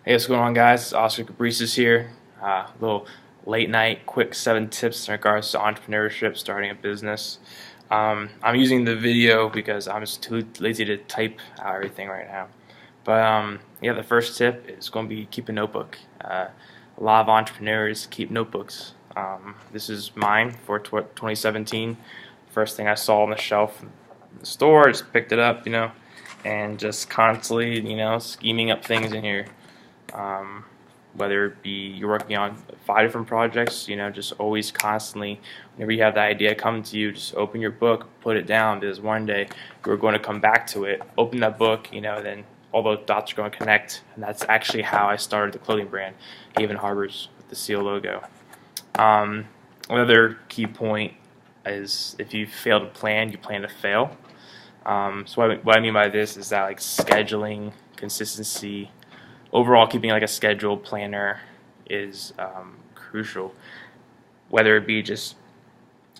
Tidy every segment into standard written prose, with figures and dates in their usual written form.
Hey, what's going on, guys? It's Oscar Caprices here. Little late night, quick 7 tips in regards to entrepreneurship, starting a business. I'm using the video because I'm just too lazy to type out everything right now. But yeah, the first tip is going to be keep a notebook. A lot of entrepreneurs keep notebooks. This is mine for 2017. First thing I saw on the shelf in the store, I just picked it up, and just constantly, scheming up things in here. um, whether it be you're working on 5 different projects, just always constantly, whenever you have the idea come to you, just open your book, put it down, because one day you're going to come back to it, open that book, then all those dots are going to connect, and that's actually how I started the clothing brand, Haven Harbors, with the seal logo. Another key point is if you fail to plan, you plan to fail. So what I mean by this is that like scheduling, consistency, overall keeping like a schedule planner is crucial. Whether it be just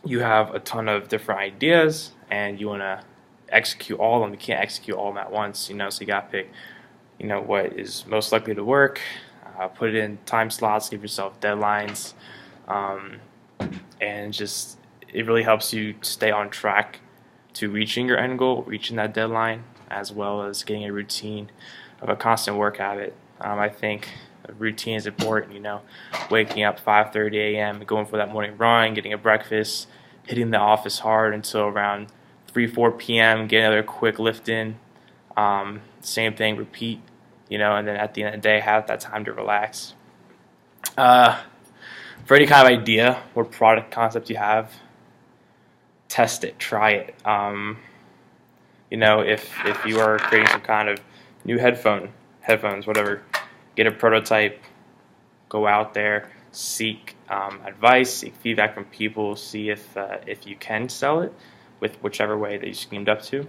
you have a ton of different ideas and you want to execute all of them, you can't execute all of them at once. So you got to pick, what is most likely to work. Put it in time slots, give yourself deadlines, um, and just it really helps you stay on track to reaching your end goal, reaching that deadline, as well as getting a routine of a constant work habit. I think a routine is important, waking up 5:30 a.m., going for that morning run, getting a breakfast, hitting the office hard until around 3, 4 p.m., get another quick lift in. Same thing, repeat, and then at the end of the day, have that time to relax. Uh, for any kind of idea, what product concept you have, test it, try it. If you are creating some kind of new headphones, whatever, get a prototype, go out there, seek advice, seek feedback from people, see if you can sell it with whichever way that you schemed up to.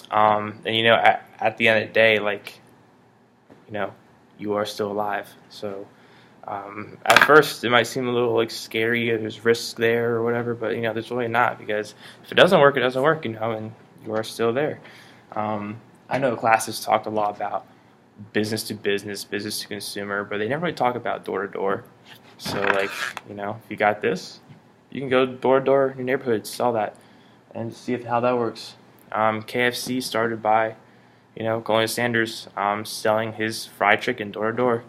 And at the end of the day, you are still alive. So at first it might seem a little like scary, there's risk there or whatever, but there's really not, because if it doesn't work, it doesn't work, and you are still there. I know classes talked a lot about business to business, business to consumer, but they never really talk about door to door. So if you got this, you can go door to door in your neighborhood, sell that, and see how that works. KFC started by Colonel Sanders selling his fried chicken door to door.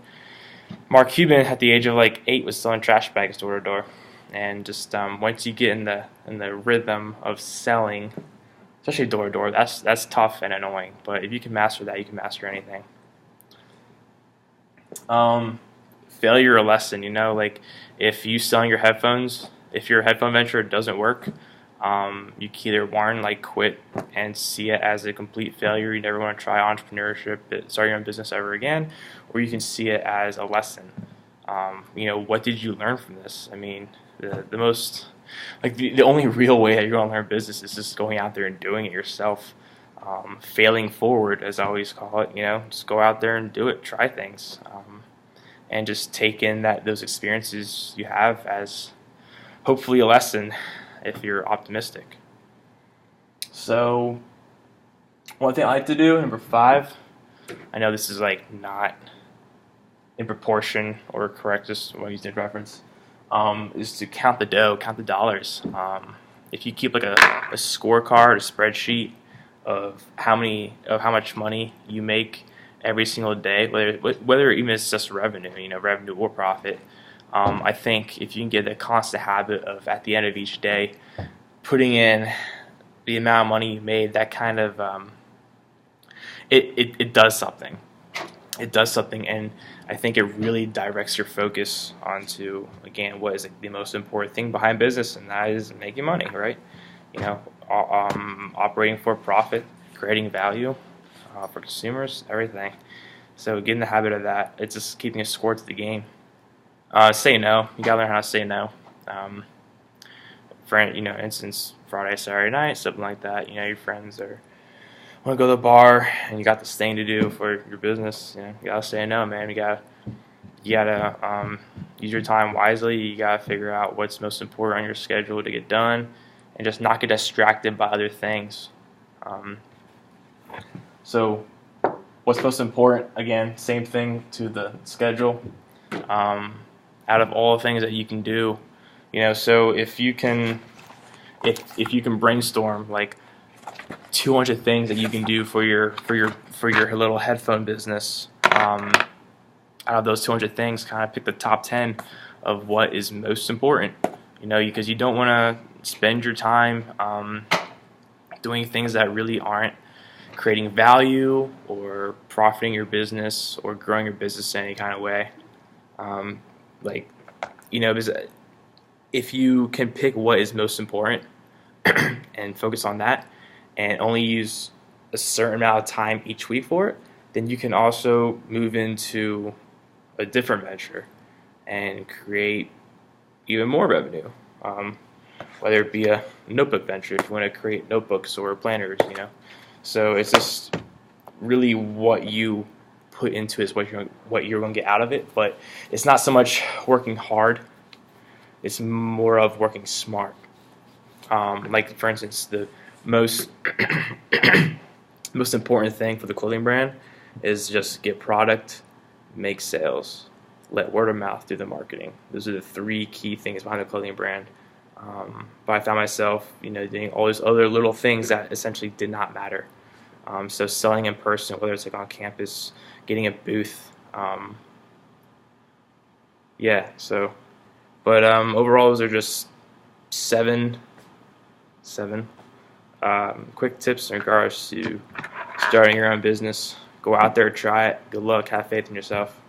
Mark Cuban at the age of 8 was selling trash bags door to door, and just once you get in the rhythm of selling, especially door to door, that's tough and annoying. But if you can master that, you can master anything. Failure or lesson, if you selling your headphones, if your headphone venture doesn't work, you can either quit and see it as a complete failure. You never want to try entrepreneurship, start your own business ever again, or you can see it as a lesson. What did you learn from this? I mean, the most the only real way that you're going to learn business is just going out there and doing it yourself. Failing forward, as I always call it, just go out there and do it, try things, and just take in those experiences you have as hopefully a lesson if you're optimistic. So, one thing I like to do, number 5, I know this is not in proportion or correct, just when using reference, is to count the dough, count the dollars. If you keep a scorecard, a spreadsheet of how much money you make every single day, whether even it's just revenue, revenue or profit. I think if you can get the constant habit of at the end of each day putting in the amount of money you made, that kind of it does something. It does something, and I think it really directs your focus onto, again, what is the most important thing behind business, and that is making money, right? Operating for profit, creating value for consumers, everything. So get in the habit of that. It's just keeping a score to the game. Say no. You gotta learn how to say no. For instance, Friday, Saturday night, something like that. Your friends want to go to the bar, and you got this thing to do for your business. You gotta say no, man. You gotta use your time wisely. You gotta figure out what's most important on your schedule to get done, and just not get distracted by other things. So what's most important, again, same thing to the schedule. Out of all the things that you can do, so if you can brainstorm like 200 things that you can do for your little headphone business, out of those 200 things, kind of pick the top 10 of what is most important. Because you don't want to spend your time doing things that really aren't creating value or profiting your business or growing your business in any kind of way. Because if you can pick what is most important and focus on that and only use a certain amount of time each week for it, then you can also move into a different venture and create even more revenue. Whether it be a notebook venture, if you want to create notebooks or planners, So it's just really what you put into it is what you're going to get out of it. But it's not so much working hard; it's more of working smart. Like for instance, the most most important thing for the clothing brand is just get product, make sales, let word of mouth do the marketing. Those are the three key things behind a clothing brand. But I found myself, doing all these other little things that essentially did not matter. So selling in person, whether it's like on campus, getting a booth, But overall, those are just seven quick tips in regards to starting your own business. Go out there, try it. Good luck. Have faith in yourself.